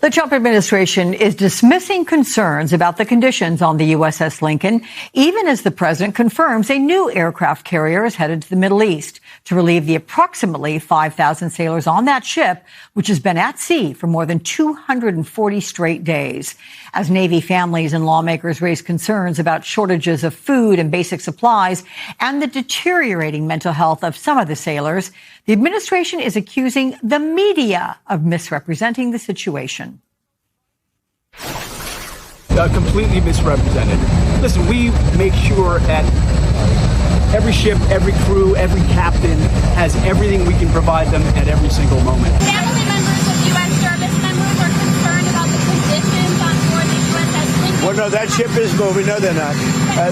The Trump administration is dismissing concerns about the conditions on the USS Lincoln, even as the president confirms a new aircraft carrier is headed to the Middle East to relieve the approximately 5,000 sailors on that ship, which has been at sea for more than 240 straight days. As Navy families and lawmakers raise concerns about shortages of food and basic supplies and the deteriorating mental health of some of the sailors, the administration is accusing the media of misrepresenting the situation. Completely misrepresented. Listen, we make sure at every ship, every crew, every captain has everything we can provide them at every single moment. Family members of U.S. service members are concerned about the conditions on board the USS Lincoln. Well, no, that ship is moving. No, they're not.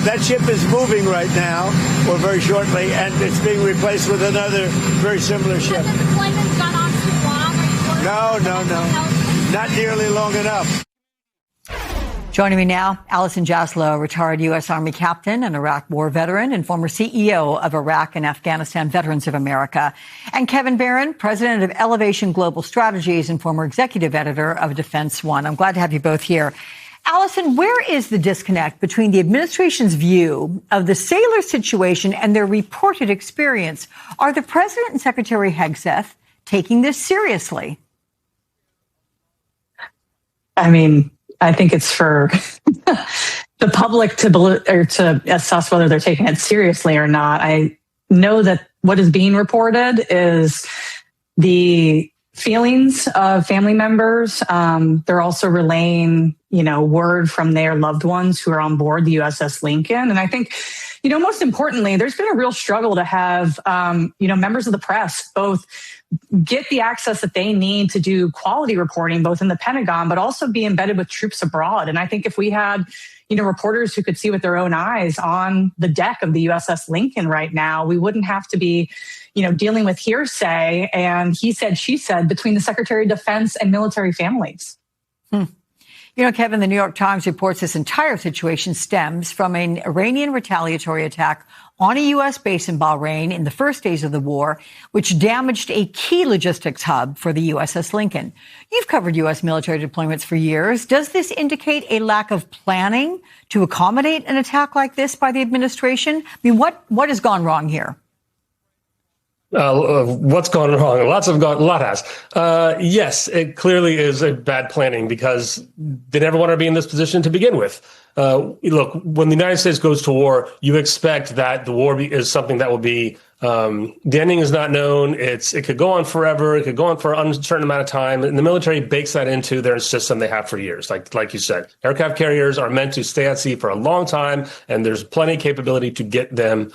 That ship is moving right now, or very shortly, and it's being replaced with another very similar ship. Has the deployment's gone on too long? No. Not nearly long enough. Joining me now, Allison Jaslow, retired U.S. Army captain and Iraq war veteran and former CEO of Iraq and Afghanistan Veterans of America, and Kevin Barron, president of Elevation Global Strategies and former executive editor of Defense One. I'm glad to have you both here. Allison, where is the disconnect between the administration's view of the sailor situation and their reported experience? Are the president and Secretary Hegseth taking this seriously? I mean, I think it's for the public to assess whether they're taking it seriously or not. I know that what is being reported is the feelings of family members. They're also relaying, word from their loved ones who are on board the USS Lincoln. And I think, most importantly, there's been a real struggle to have, members of the press both get the access that they need to do quality reporting, both in the Pentagon, but also be embedded with troops abroad. And I think if we had, reporters who could see with their own eyes on the deck of the USS Lincoln right now, we wouldn't have to be, dealing with hearsay and he said, she said between the Secretary of Defense and military families. Kevin, the New York Times reports this entire situation stems from an Iranian retaliatory attack on a U.S. base in Bahrain in the first days of the war, which damaged a key logistics hub for the USS Lincoln. You've covered U.S. military deployments for years. Does this indicate a lack of planning to accommodate an attack like this by the administration? I mean, what has gone wrong here? What's gone wrong? A lot has. Yes, it clearly is a bad planning because they never wanted to be in this position to begin with. Look, when the United States goes to war, you expect that the war is something that will be, the ending is not known. It could go on forever. It could go on for an uncertain amount of time. And the military bakes that into their system they have for years. Like you said, aircraft carriers are meant to stay at sea for a long time, and there's plenty of capability to get them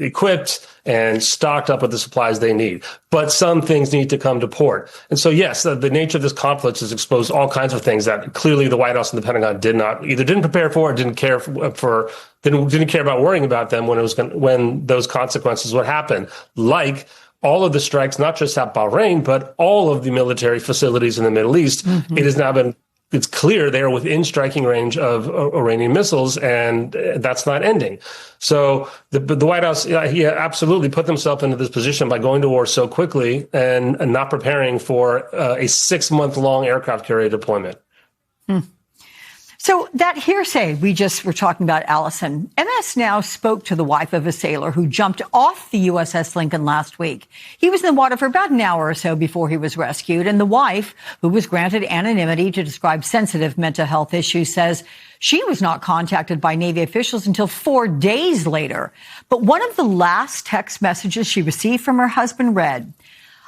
equipped and stocked up with the supplies they need. But some things need to come to port. And so, yes, the nature of this conflict has exposed all kinds of things that clearly the White House and the Pentagon didn't prepare for, or didn't care about worrying about them when those consequences would happen. Like all of the strikes, not just at Bahrain, but all of the military facilities in the Middle East. Mm-hmm. It has now been it's clear they are within striking range of Iranian missiles, and that's not ending. So the White House, he absolutely put themselves into this position by going to war so quickly and not preparing for a 6-month-long aircraft carrier deployment. So that hearsay we just were talking about, Allison, MS Now spoke to the wife of a sailor who jumped off the USS Lincoln last week. He was in the water for about an hour or so before he was rescued. And the wife, who was granted anonymity to describe sensitive mental health issues, says she was not contacted by Navy officials until 4 days later. But one of the last text messages she received from her husband read,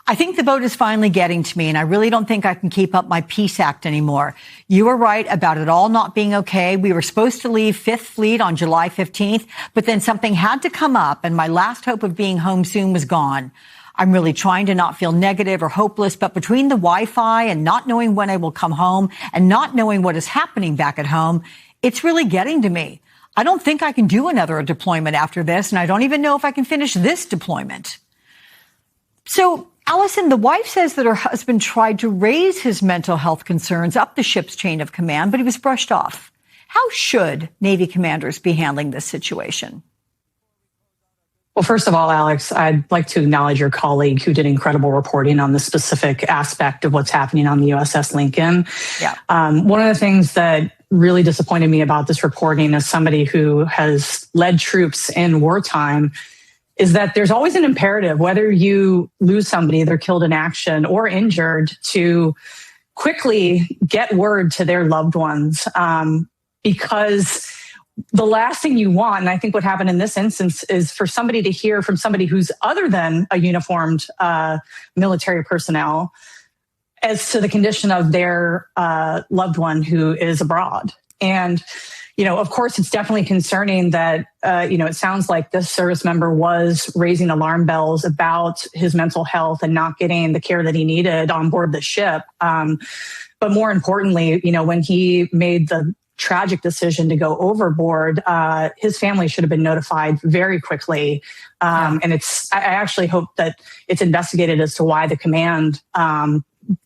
"I think the boat is finally getting to me, and I really don't think I can keep up my peace act anymore. You were right about it all not being okay. We were supposed to leave Fifth Fleet on July 15th, but then something had to come up, and my last hope of being home soon was gone. I'm really trying to not feel negative or hopeless, but between the Wi-Fi and not knowing when I will come home and not knowing what is happening back at home, it's really getting to me. I don't think I can do another deployment after this, and I don't even know if I can finish this deployment." So, Allison, the wife says that her husband tried to raise his mental health concerns up the ship's chain of command, but he was brushed off. How should Navy commanders be handling this situation? Well, first of all, Alex, I'd like to acknowledge your colleague who did incredible reporting on the specific aspect of what's happening on the USS Lincoln. Yeah. One of the things that really disappointed me about this reporting as somebody who has led troops in wartime is that there's always an imperative, whether you lose somebody, they're killed in action or injured, to quickly get word to their loved ones, because the last thing you want, and I think what happened in this instance, is for somebody to hear from somebody who's other than a uniformed military personnel as to the condition of their loved one who is abroad. And, of course, it's definitely concerning that, it sounds like this service member was raising alarm bells about his mental health and not getting the care that he needed on board the ship. But more importantly, when he made the tragic decision to go overboard, his family should have been notified very quickly. And I actually hope that it's investigated as to why the command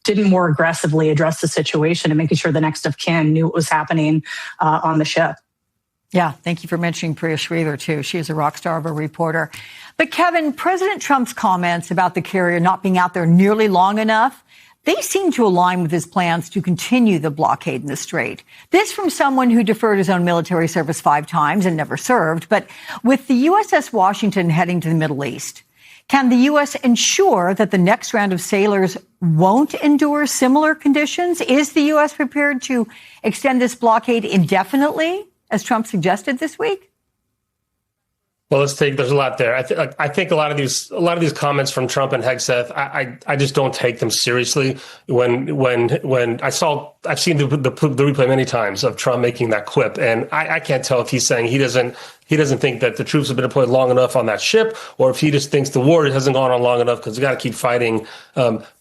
didn't more aggressively address the situation and making sure the next of kin knew what was happening on the ship. Yeah, thank you for mentioning Priya Sridhar, too. She is a rock star of a reporter. But, Kevin, President Trump's comments about the carrier not being out there nearly long enough, they seem to align with his plans to continue the blockade in the Strait. This from someone who deferred his own military service 5 times and never served. But with the USS Washington heading to the Middle East, can the U.S. ensure that the next round of sailors won't endure similar conditions? Is the U.S. prepared to extend this blockade indefinitely, as Trump suggested this week? Well, there's a lot there. I think a lot of these comments from Trump and Hegseth, I just don't take them seriously. When I've seen the replay many times of Trump making that quip, and I can't tell if he's saying he doesn't think that the troops have been deployed long enough on that ship, or if he just thinks the war hasn't gone on long enough because we got to keep fighting.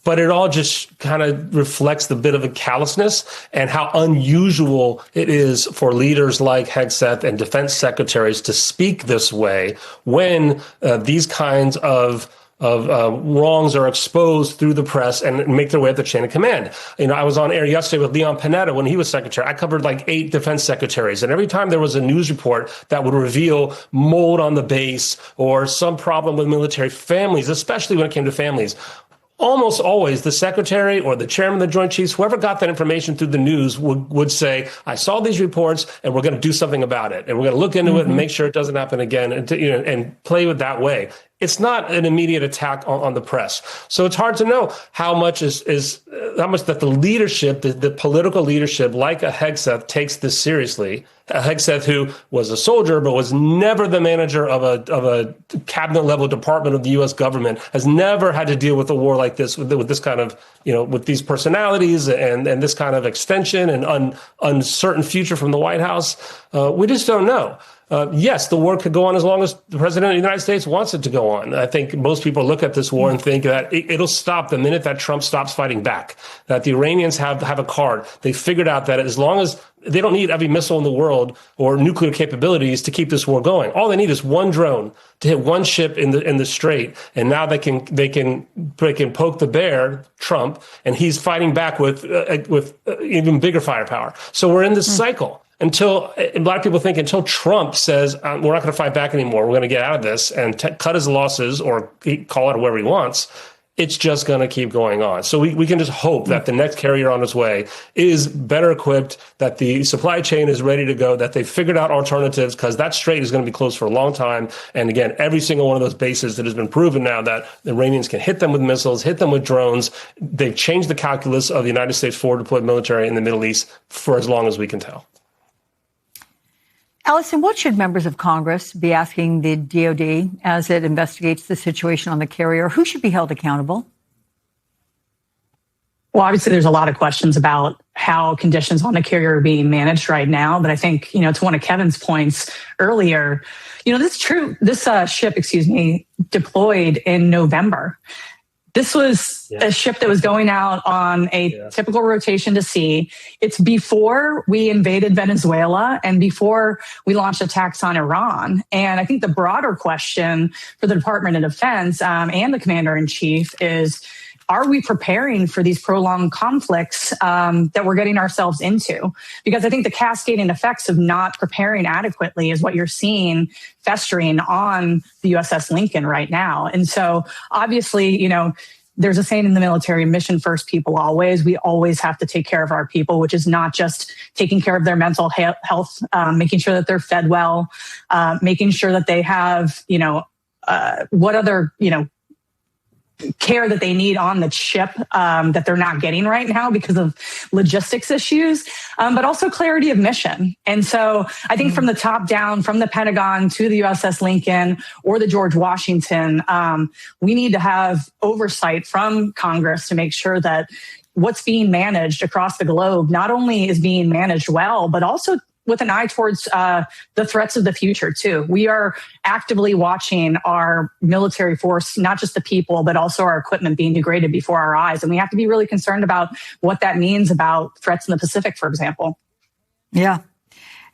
But it all just kind of reflects the bit of a callousness and how unusual it is for leaders like Hegseth and defense secretaries to speak this way when these kinds of wrongs are exposed through the press and make their way up the chain of command. I was on air yesterday with Leon Panetta when he was secretary. I covered like 8 defense secretaries. And every time there was a news report that would reveal mold on the base or some problem with military families, especially when it came to families, almost always the secretary or the chairman of the Joint Chiefs, whoever got that information through the news would say, I saw these reports and we're going to do something about it. And we're going to look into it and make sure it doesn't happen again and play with that way. It's not an immediate attack on the press. So it's hard to know how much how much that the leadership, the political leadership like a Hegseth takes this seriously. A Hegseth who was a soldier but was never the manager of a cabinet level department of the U.S. government, has never had to deal with a war like this with this kind of, with these personalities and this kind of extension and uncertain future from the White House. We just don't know. Yes, the war could go on as long as the president of the United States wants it to go on. I think most people look at this war and think that it'll stop the minute that Trump stops fighting back, that the Iranians have a card. They figured out that as long as they don't need every missile in the world or nuclear capabilities to keep this war going. All they need is one drone to hit one ship in the Strait, and now they can poke the bear, Trump, and he's fighting back with even bigger firepower. So we're in this cycle. Until a lot of people think until Trump says, we're not going to fight back anymore, we're going to get out of this and cut his losses or call it wherever he wants, it's just going to keep going on. So we can just hope that the next carrier on its way is better equipped, that the supply chain is ready to go, that they've figured out alternatives, because that strait is going to be closed for a long time. And again, every single one of those bases that has been proven now that the Iranians can hit them with missiles, hit them with drones, they've changed the calculus of the United States forward deployed military in the Middle East for as long as we can tell. Allison, what should members of Congress be asking the DOD as it investigates the situation on the carrier? Who should be held accountable? Well, obviously, there's a lot of questions about how conditions on the carrier are being managed right now. But I think, to one of Kevin's points earlier, this ship, deployed in November. This was a ship that was going out on a typical rotation to sea. It's before we invaded Venezuela and before we launched attacks on Iran. And I think the broader question for the Department of Defense and the Commander-in-Chief is, are we preparing for these prolonged conflicts that we're getting ourselves into? Because I think the cascading effects of not preparing adequately is what you're seeing festering on the USS Lincoln right now. And so obviously, there's a saying in the military, mission first, people always. We always have to take care of our people, which is not just taking care of their mental health, making sure that they're fed well, making sure that they have, what other, care that they need on the ship that they're not getting right now because of logistics issues, but also clarity of mission. And so I think from the top down, from the Pentagon to the USS Lincoln or the George Washington, we need to have oversight from Congress to make sure that what's being managed across the globe not only is being managed well, but also with an eye towards the threats of the future, too. We are actively watching our military force, not just the people, but also our equipment being degraded before our eyes. And we have to be really concerned about what that means about threats in the Pacific, for example. Yeah.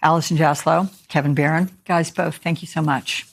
Allison Jaslow, Kevin Barron, guys both, thank you so much.